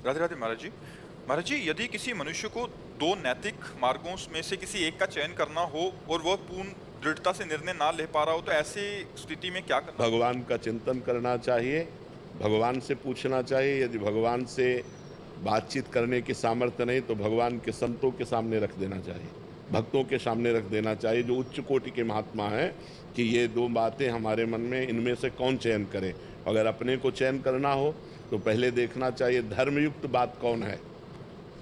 राधे राधे महाराज जी। महाराज जी, यदि किसी मनुष्य को दो नैतिक मार्गों में से किसी एक का चयन करना हो और वह पूर्ण दृढ़ता से निर्णय ना ले पा रहा हो, तो ऐसी स्थिति में क्या करना चाहिए? भगवान का चिंतन करना चाहिए, भगवान से पूछना चाहिए। यदि भगवान से बातचीत करने की सामर्थ्य नहीं तो भगवान के संतों के सामने रख देना चाहिए, भक्तों के सामने रख देना चाहिए, जो उच्च कोटि के महात्मा हैं, कि ये दो बातें हमारे मन में, इनमें से कौन चयन करे। अगर अपने को चयन करना हो तो पहले देखना चाहिए धर्मयुक्त बात कौन है,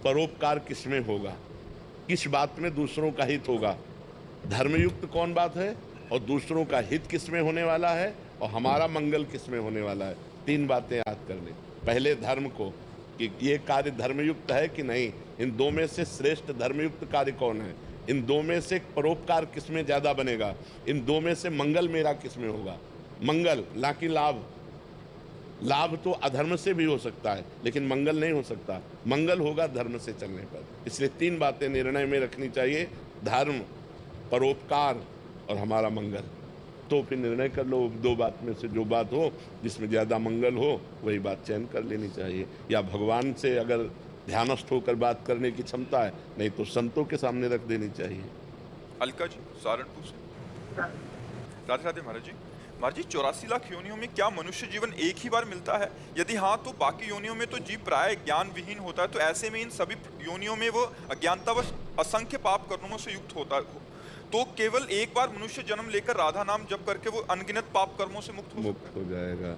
परोपकार किसमें होगा, किस बात में दूसरों का हित होगा। धर्मयुक्त कौन बात है और दूसरों का हित किसमें होने वाला है और हमारा मंगल किसमें होने वाला है। तीन बातें याद कर लें। पहले धर्म को, कि ये कार्य धर्मयुक्त है कि नहीं, इन दो में से श्रेष्ठ धर्मयुक्त कार्य कौन है, इन दो में से परोपकार किसमें ज़्यादा बनेगा, इन दो में से मंगल मेरा किसमें होगा। मंगल ना कि लाभ। लाभ तो अधर्म से भी हो सकता है लेकिन मंगल नहीं हो सकता, मंगल होगा धर्म से चलने पर। इसलिए तीन बातें निर्णय में रखनी चाहिए, धर्म, परोपकार और हमारा मंगल। तो फिर निर्णय कर लो, दो बात में से जो बात हो जिसमें ज़्यादा मंगल हो वही बात चयन कर लेनी चाहिए। या भगवान से अगर ध्यानस्थ होकर बात करने की क्षमता है, नहीं तो संतों के सामने रख देनी चाहिए। अलका जी, सहारनपुर से। राधे राधे महाराज जी। महाराज जी, 84 लाख योनियों में क्या मनुष्य जीवन एक ही बार मिलता है? यदि हाँ, तो बाकी योनियों में तो जीव प्राय ज्ञान विहीन होता है, तो ऐसे में इन सभी योनियों में वो अज्ञानतावश असंख्य पाप कर्मों से युक्त होता है, तो केवल एक बार मनुष्य जन्म लेकर राधा नाम जप करके वो अनगिनत पाप कर्मों से मुक्त हो जाएगा।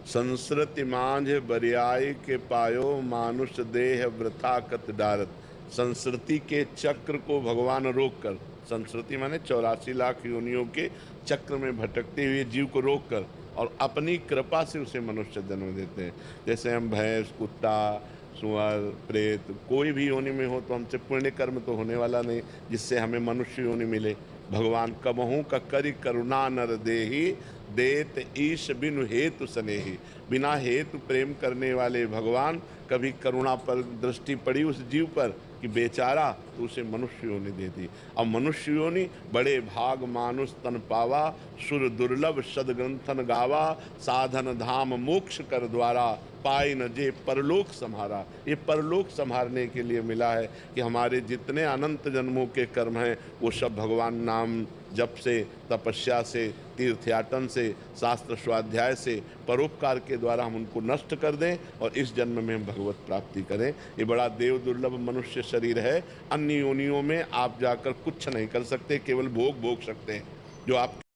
संस्कृति मांझ बरियाई के पायो, मानुष देह वृथा कत डारत। संस्कृति के चक्र को भगवान रोक कर, संस्कृति माने 84 लाख योनियों के चक्र में भटकते हुए जीव को रोक कर और अपनी कृपा से उसे मनुष्य जन्म देते हैं। जैसे हम भैंस, कुत्ता, सुअर, प्रेत, कोई भी योनि में हो तो हमसे पुण्य कर्म तो होने वाला नहीं जिससे हमें मनुष्य योनि मिले। भगवान कबहू का करि करुणा नर देही, देत ईश बिनु हेतु स्नेही। बिना हेतु प्रेम करने वाले भगवान, कभी करुणा पर दृष्टि पड़ी उस जीव पर कि बेचारा, तो उसे मनुष्य योनि दे दी। अब मनुष्य योनि बड़े भाग मानुष तन पावा, सुर दुर्लभ सदग्रंथन गावा। साधन धाम मोक्ष कर द्वारा, पाई न जे परलोक संहारा। ये परलोक संहारने के लिए मिला है कि हमारे जितने अनंत जन्मों के कर्म हैं वो सब भगवान नाम जप से, तपस्या से, तीर्थयाटन से, शास्त्र स्वाध्याय से, परोपकार के द्वारा हम उनको नष्ट कर दें और इस जन्म में हम भगवत प्राप्ति करें। ये बड़ा देव दुर्लभ मनुष्य शरीर है। अन्य योनियों में आप जाकर कुछ नहीं कर सकते, केवल भोग भोग सकते हैं जो आप